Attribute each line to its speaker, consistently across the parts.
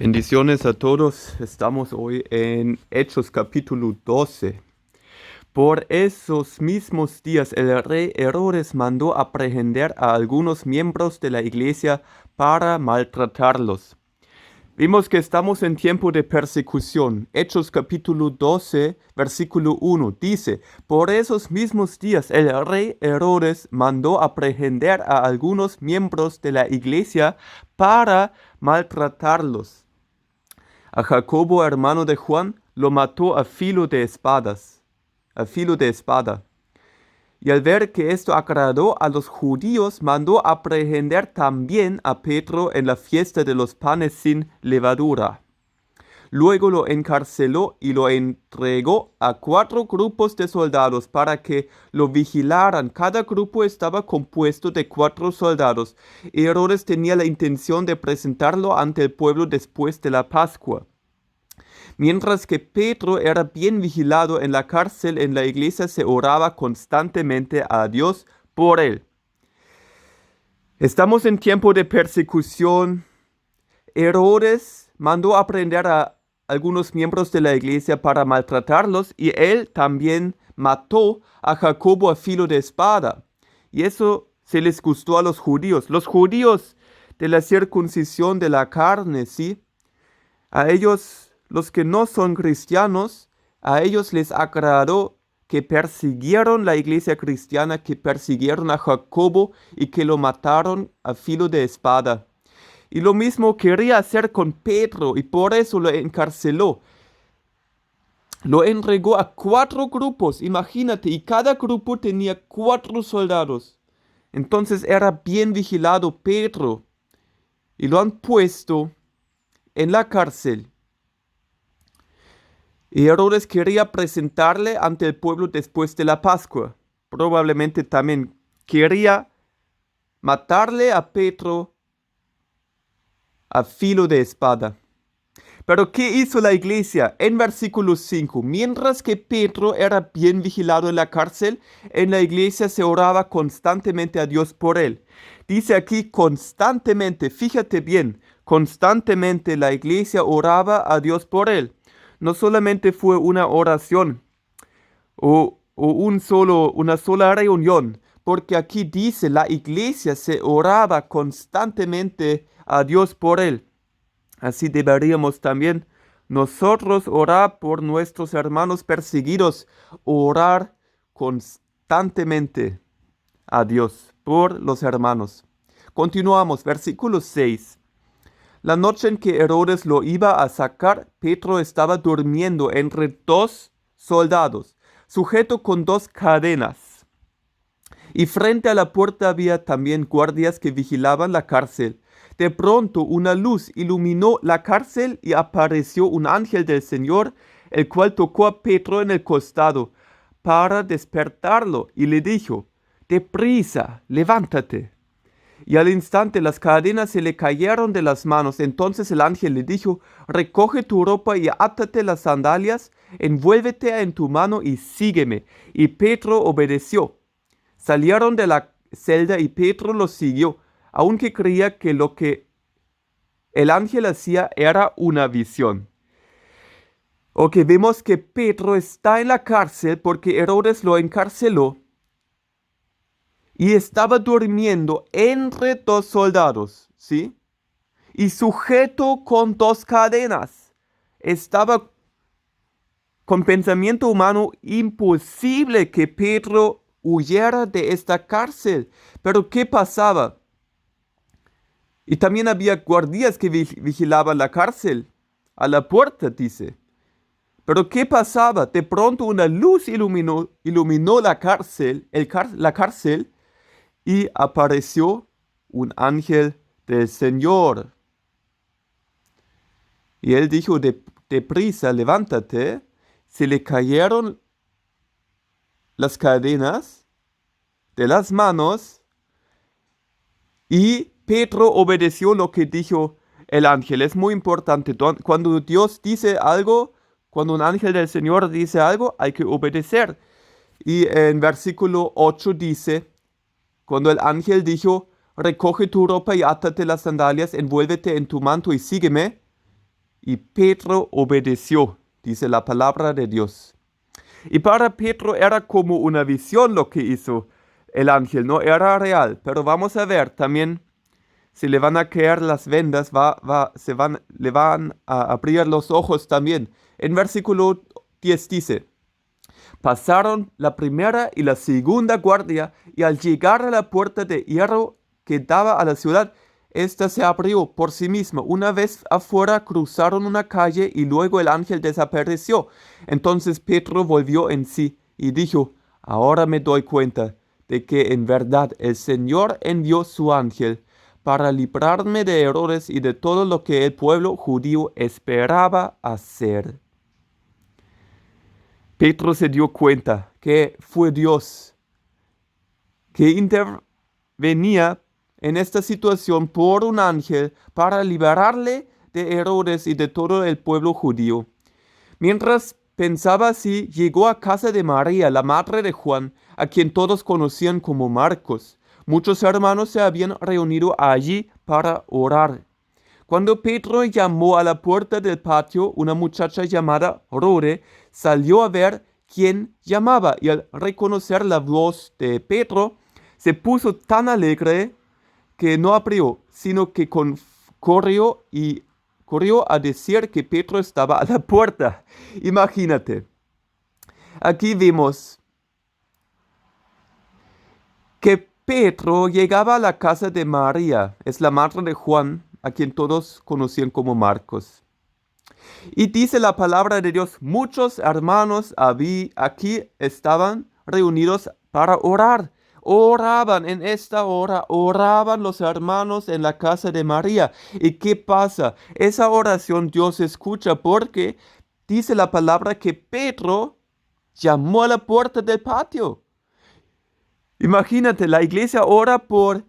Speaker 1: Bendiciones a todos. Estamos hoy en Hechos capítulo 12. Por esos mismos días el rey Herodes mandó aprehender a algunos miembros de la iglesia para maltratarlos. Vimos que estamos en tiempo de persecución. Hechos capítulo 12, versículo 1 dice: Por esos mismos días el rey Herodes mandó aprehender a algunos miembros de la iglesia para maltratarlos. A Jacobo, hermano de Juan, lo mató a filo de espada. Y al ver que esto agradó a los judíos, mandó aprehender también a Pedro en la fiesta de los panes sin levadura. Luego lo encarceló y lo entregó a 4 grupos de soldados para que lo vigilaran. Cada grupo estaba compuesto de 4 soldados. Y Herodes tenía la intención de presentarlo ante el pueblo después de la Pascua. Mientras que Pedro era bien vigilado en la cárcel, en la iglesia se oraba constantemente a Dios por él. Estamos en tiempo de persecución. Herodes mandó aprehender a algunos miembros de la iglesia para maltratarlos, y él también mató a Jacobo a filo de espada. Y eso se les gustó a los judíos. Los judíos de la circuncisión de la carne, ¿sí? A ellos, los que no son cristianos, a ellos les agradó que persiguieron la iglesia cristiana, que persiguieron a Jacobo y que lo mataron a filo de espada. Y lo mismo quería hacer con Pedro, y por eso lo encarceló. Lo entregó a 4 grupos, imagínate, y cada grupo tenía 4 soldados. Entonces era bien vigilado Pedro, y lo han puesto en la cárcel. Y Herodes quería presentarle ante el pueblo después de la Pascua. Probablemente también quería matarle a Pedro a filo de espada. Pero ¿qué hizo la iglesia? En versículo 5, mientras que Pedro era bien vigilado en la cárcel, en la iglesia se oraba constantemente a Dios por él. Dice aquí constantemente, fíjate bien, constantemente la iglesia oraba a Dios por él. No solamente fue una oración o una sola reunión, porque aquí dice la iglesia se oraba constantemente a Dios por él. Así deberíamos también nosotros orar por nuestros hermanos perseguidos, orar constantemente a Dios por los hermanos. Continuamos, versículo 6. La noche en que Herodes lo iba a sacar, Pedro estaba durmiendo entre 2 soldados, sujeto con 2 cadenas. Y frente a la puerta había también guardias que vigilaban la cárcel. De pronto una luz iluminó la cárcel y apareció un ángel del Señor, el cual tocó a Pedro en el costado para despertarlo y le dijo: «Deprisa, levántate». Y al instante las cadenas se le cayeron de las manos. Entonces el ángel le dijo: «Recoge tu ropa y átate las sandalias, envuélvete en tu mano y sígueme». Y Pedro obedeció. Salieron de la celda y Pedro los siguió, aunque creía que lo que el ángel hacía era una visión. Ok, vemos que Pedro está en la cárcel porque Herodes lo encarceló y estaba durmiendo entre 2 soldados, ¿sí? Y sujeto con 2 cadenas. Estaba con pensamiento humano imposible que Pedro huyera de esta cárcel. Pero ¿qué pasaba? Y también había guardias que vigilaban la cárcel. A la puerta, dice. Pero ¿qué pasaba? De pronto una luz iluminó la cárcel, la cárcel, y apareció un ángel del Señor. Y él dijo: «Deprisa, levántate». Se le cayeron las cadenas de las manos y Pedro obedeció lo que dijo el ángel. Es muy importante. Cuando Dios dice algo, cuando un ángel del Señor dice algo, hay que obedecer. Y en versículo 8 dice: cuando el ángel dijo: «Recoge tu ropa y átate las sandalias, envuélvete en tu manto y sígueme», y Pedro obedeció, dice la palabra de Dios. Y para Pedro era como una visión lo que hizo el ángel, no era real. Pero vamos a ver también, si le van a caer las vendas, le van a abrir los ojos también. En versículo 10 dice: pasaron la primera y la segunda guardia, y al llegar a la puerta de hierro que daba a la ciudad, ésta se abrió por sí misma. Una vez afuera cruzaron una calle y luego el ángel desapareció. Entonces Pedro volvió en sí y dijo: ahora me doy cuenta de que en verdad el Señor envió su ángel para librarme de Herodes y de todo lo que el pueblo judío esperaba hacer. Pedro se dio cuenta que fue Dios que intervenía en esta situación por un ángel para liberarle de Herodes y de todo el pueblo judío. Mientras pensaba así, llegó a casa de María, la madre de Juan, a quien todos conocían como Marcos. Muchos hermanos se habían reunido allí para orar. Cuando Pedro llamó a la puerta del patio, una muchacha llamada Rode salió a ver quién llamaba, y al reconocer la voz de Pedro, se puso tan alegre que no abrió, sino que corrió a decir que Pedro estaba a la puerta. Imagínate. Aquí vemos que Pedro llegaba a la casa de María, es la madre de Juan, a quien todos conocían como Marcos. Y dice la palabra de Dios: muchos hermanos aquí estaban reunidos para orar. Oraban en esta hora, oraban los hermanos en la casa de María. ¿Y qué pasa? Esa oración Dios escucha porque dice la palabra que Pedro llamó a la puerta del patio. Imagínate, la iglesia ora por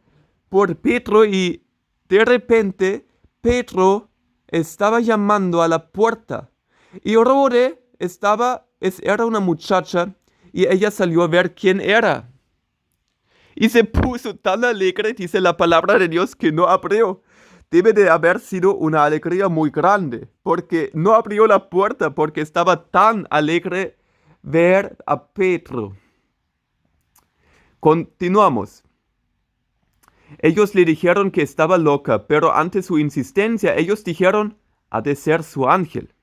Speaker 1: Pedro y de repente Pedro estaba llamando a la puerta. Y Rode era una muchacha y ella salió a ver quién era. Y se puso tan alegre, dice la palabra de Dios, que no abrió. Debe de haber sido una alegría muy grande, porque no abrió la puerta, porque estaba tan alegre ver a Pedro. Continuamos. Ellos le dijeron que estaba loca, pero ante su insistencia, ellos dijeron: ha de ser su ángel.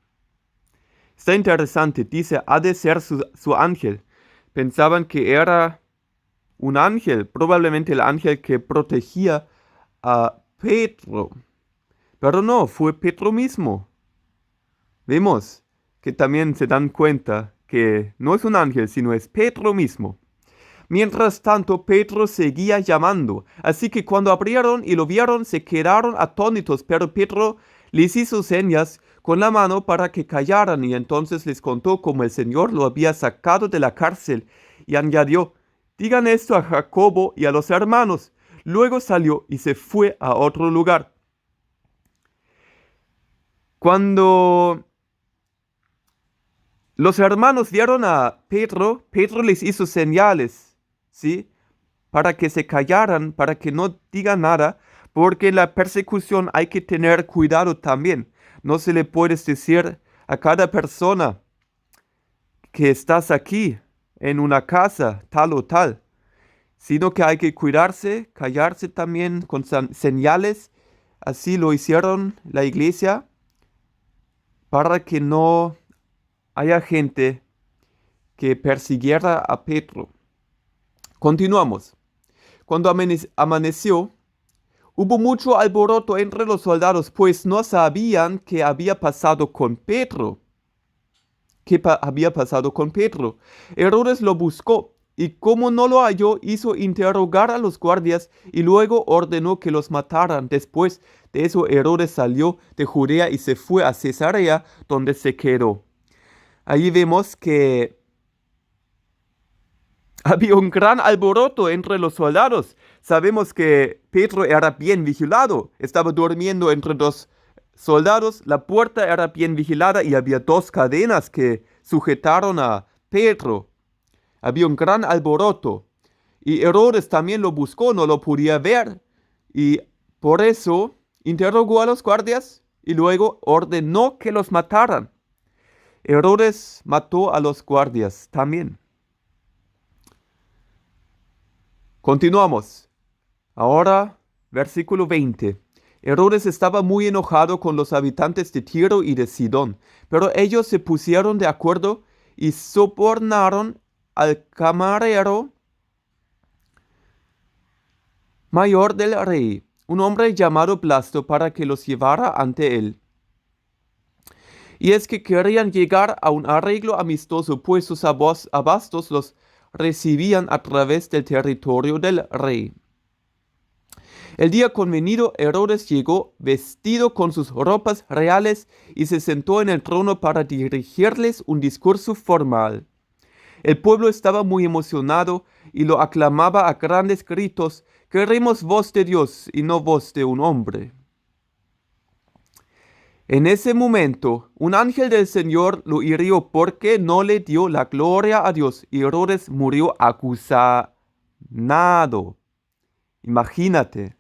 Speaker 1: Está interesante, dice: ha de ser su ángel. Pensaban que era un ángel, probablemente el ángel que protegía a Pedro. Pero no, fue Pedro mismo. Vemos que también se dan cuenta que no es un ángel, sino es Pedro mismo. Mientras tanto, Pedro seguía llamando, así que cuando abrieron y lo vieron, se quedaron atónitos, pero Pedro les hizo señas con la mano para que callaran, y entonces les contó cómo el Señor lo había sacado de la cárcel, y añadió: digan esto a Jacobo y a los hermanos. Luego salió y se fue a otro lugar. Cuando los hermanos vieron a Pedro, Pedro les hizo señales, ¿sí? Para que se callaran, para que no digan nada, porque en la persecución hay que tener cuidado también. No se le puede decir a cada persona que estás aquí, en una casa, tal o tal, sino que hay que cuidarse, callarse también con señales. Así lo hicieron la iglesia, para que no haya gente que persiguiera a Pedro. Continuamos. Cuando amaneció, hubo mucho alboroto entre los soldados, pues no sabían qué había pasado con Pedro. Había pasado con Pedro? Herodes lo buscó, y como no lo halló, hizo interrogar a los guardias y luego ordenó que los mataran. Después de eso, Herodes salió de Judea y se fue a Cesarea, donde se quedó. Allí vemos que había un gran alboroto entre los soldados. Sabemos que Pedro era bien vigilado. Estaba durmiendo entre dos soldados. La puerta era bien vigilada y había dos cadenas que sujetaron a Pedro. Había un gran alboroto. Y Herodes también lo buscó, no lo podía ver. Y por eso interrogó a los guardias y luego ordenó que los mataran. Herodes mató a los guardias también. Continuamos. Ahora, versículo 20. Herodes estaba muy enojado con los habitantes de Tiro y de Sidón, pero ellos se pusieron de acuerdo y sobornaron al camarero mayor del rey, un hombre llamado Blasto, para que los llevara ante él. Y es que querían llegar a un arreglo amistoso, pues sus abastos los recibían a través del territorio del rey. El día convenido, Herodes llegó vestido con sus ropas reales y se sentó en el trono para dirigirles un discurso formal. El pueblo estaba muy emocionado y lo aclamaba a grandes gritos: «Queremos voz de Dios y no voz de un hombre». En ese momento, un ángel del Señor lo hirió porque no le dio la gloria a Dios, y Herodes murió aguzanado. Imagínate,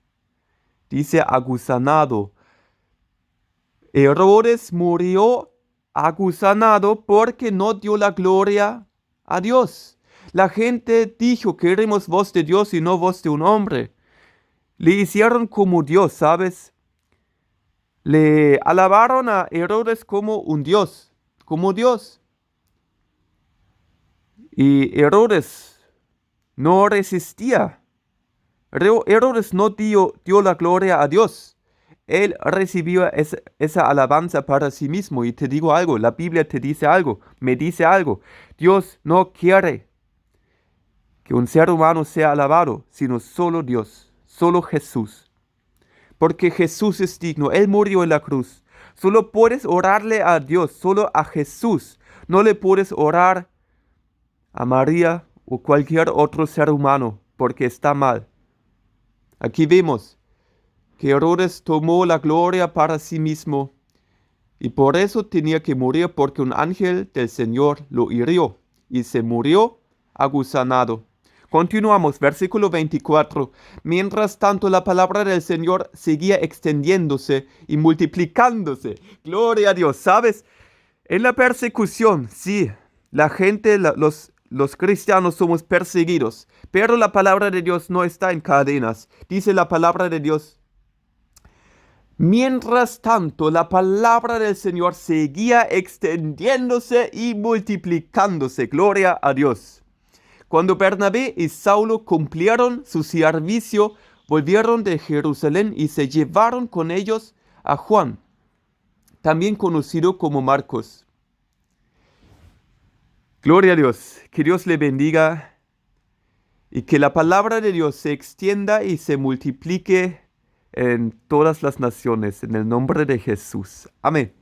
Speaker 1: dice aguzanado. Herodes murió aguzanado porque no dio la gloria a Dios. La gente dijo: «Queremos voz de Dios y no voz de un hombre». Le hicieron como Dios, ¿sabes? Le alabaron a Herodes como un Dios, como Dios. Y Herodes no resistía. Herodes no dio la gloria a Dios. Él recibió esa alabanza para sí mismo. Y te digo algo, la Biblia te dice algo, me dice algo. Dios no quiere que un ser humano sea alabado, sino solo Dios, solo Jesús. Porque Jesús es digno, Él murió en la cruz. Solo puedes orarle a Dios, solo a Jesús. No le puedes orar a María o cualquier otro ser humano, porque está mal. Aquí vemos que Herodes tomó la gloria para sí mismo, y por eso tenía que morir, porque un ángel del Señor lo hirió, y se murió aguzanado. Continuamos, versículo 24. Mientras tanto, la palabra del Señor seguía extendiéndose y multiplicándose. Gloria a Dios. ¿Sabes? En la persecución, sí, la gente, los cristianos somos perseguidos, pero la palabra de Dios no está en cadenas. Dice la palabra de Dios: mientras tanto, la palabra del Señor seguía extendiéndose y multiplicándose. Gloria a Dios. Cuando Bernabé y Saulo cumplieron su servicio, volvieron de Jerusalén y se llevaron con ellos a Juan, también conocido como Marcos. Gloria a Dios, que Dios le bendiga y que la palabra de Dios se extienda y se multiplique en todas las naciones, en el nombre de Jesús. Amén.